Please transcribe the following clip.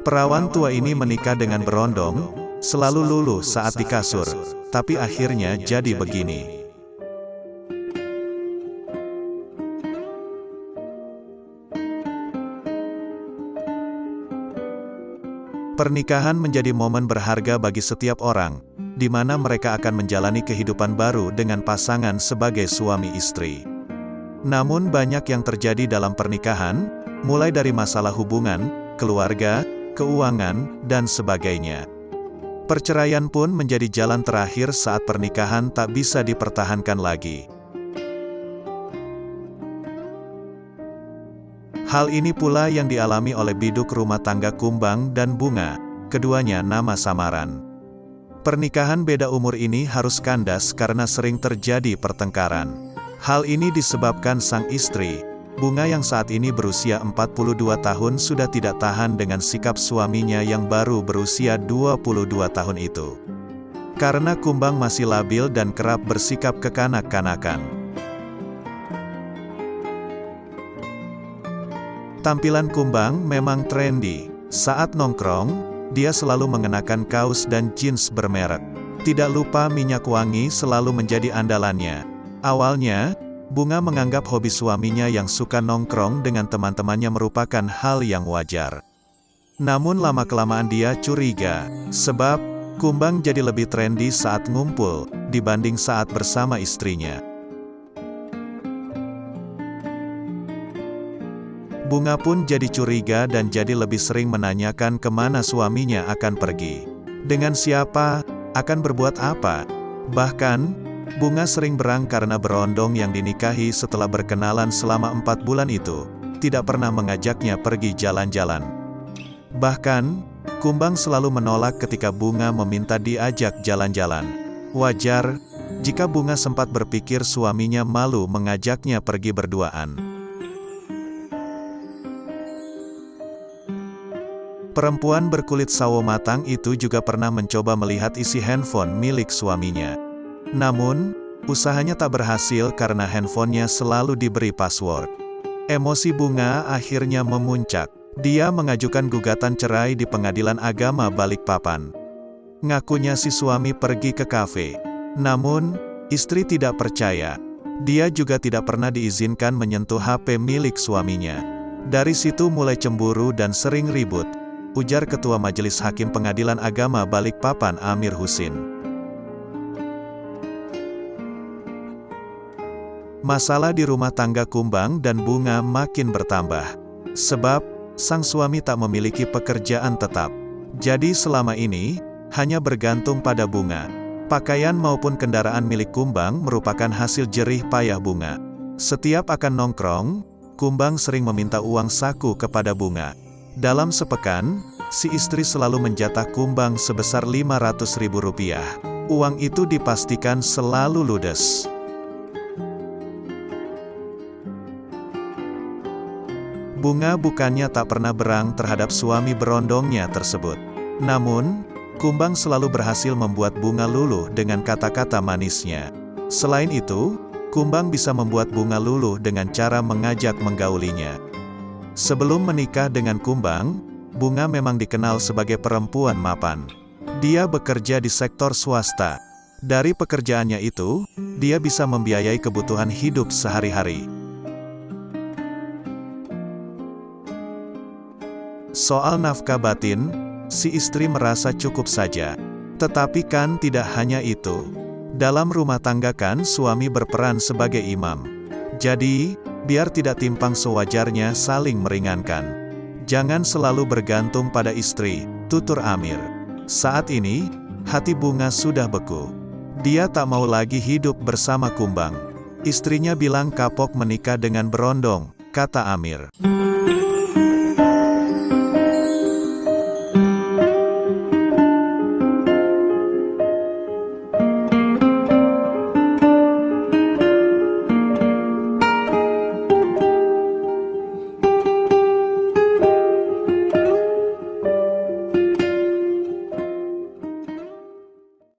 Perawan tua ini menikah dengan berondong, selalu luluh saat di kasur, tapi akhirnya jadi begini. Pernikahan menjadi momen berharga bagi setiap orang, di mana mereka akan menjalani kehidupan baru dengan pasangan sebagai suami istri. Namun banyak yang terjadi dalam pernikahan, mulai dari masalah hubungan, keluarga, keuangan, dan sebagainya. Perceraian pun menjadi jalan terakhir saat pernikahan tak bisa dipertahankan lagi. Hal ini pula yang dialami oleh biduk rumah tangga Kumbang dan Bunga, keduanya nama samaran. Pernikahan beda umur ini harus kandas karena sering terjadi pertengkaran. Hal ini disebabkan sang istri, Bunga yang saat ini berusia 42 tahun sudah tidak tahan dengan sikap suaminya yang baru berusia 22 tahun itu. Karena Kumbang masih labil dan kerap bersikap kekanak-kanakan. Tampilan Kumbang memang trendy. Saat nongkrong, dia selalu mengenakan kaos dan jeans bermerek. Tidak lupa minyak wangi selalu menjadi andalannya. Awalnya, Bunga menganggap hobi suaminya yang suka nongkrong dengan teman-temannya merupakan hal yang wajar. Namun lama-kelamaan dia curiga, sebab Kumbang jadi lebih trendy saat ngumpul, dibanding saat bersama istrinya. Bunga pun jadi curiga dan jadi lebih sering menanyakan kemana suaminya akan pergi. Dengan siapa, akan berbuat apa. Bahkan, Bunga sering berang karena berondong yang dinikahi setelah berkenalan selama 4 bulan itu, tidak pernah mengajaknya pergi jalan-jalan. Bahkan, Kumbang selalu menolak ketika Bunga meminta diajak jalan-jalan. Wajar, jika Bunga sempat berpikir suaminya malu mengajaknya pergi berduaan. Perempuan berkulit sawo matang itu juga pernah mencoba melihat isi handphone milik suaminya. Namun, usahanya tak berhasil karena handphonenya selalu diberi password. Emosi Bunga akhirnya memuncak. Dia mengajukan gugatan cerai di Pengadilan Agama Balikpapan. Ngakunya si suami pergi ke kafe. Namun, istri tidak percaya. Dia juga tidak pernah diizinkan menyentuh HP milik suaminya. Dari situ mulai cemburu dan sering ribut, ujar Ketua Majelis Hakim Pengadilan Agama Balikpapan Amir Husin. Masalah di rumah tangga Kumbang dan Bunga makin bertambah. Sebab, sang suami tak memiliki pekerjaan tetap. Jadi selama ini, hanya bergantung pada Bunga. Pakaian maupun kendaraan milik Kumbang merupakan hasil jerih payah Bunga. Setiap akan nongkrong, Kumbang sering meminta uang saku kepada Bunga. Dalam sepekan, si istri selalu menjatah Kumbang sebesar Rp500.000. Uang itu dipastikan selalu ludes. Bunga bukannya tak pernah berang terhadap suami berondongnya tersebut. Namun, Kumbang selalu berhasil membuat Bunga luluh dengan kata-kata manisnya. Selain itu, Kumbang bisa membuat Bunga luluh dengan cara mengajak menggaulinya. Sebelum menikah dengan Kumbang, Bunga memang dikenal sebagai perempuan mapan. Dia bekerja di sektor swasta. Dari pekerjaannya itu, dia bisa membiayai kebutuhan hidup sehari-hari. Soal nafkah batin, si istri merasa cukup saja. Tetapi kan tidak hanya itu. Dalam rumah tangga kan suami berperan sebagai imam. Jadi, biar tidak timpang sewajarnya saling meringankan. Jangan selalu bergantung pada istri, tutur Amir. Saat ini, hati Bunga sudah beku. Dia tak mau lagi hidup bersama Kumbang. Istrinya bilang kapok menikah dengan berondong, kata Amir.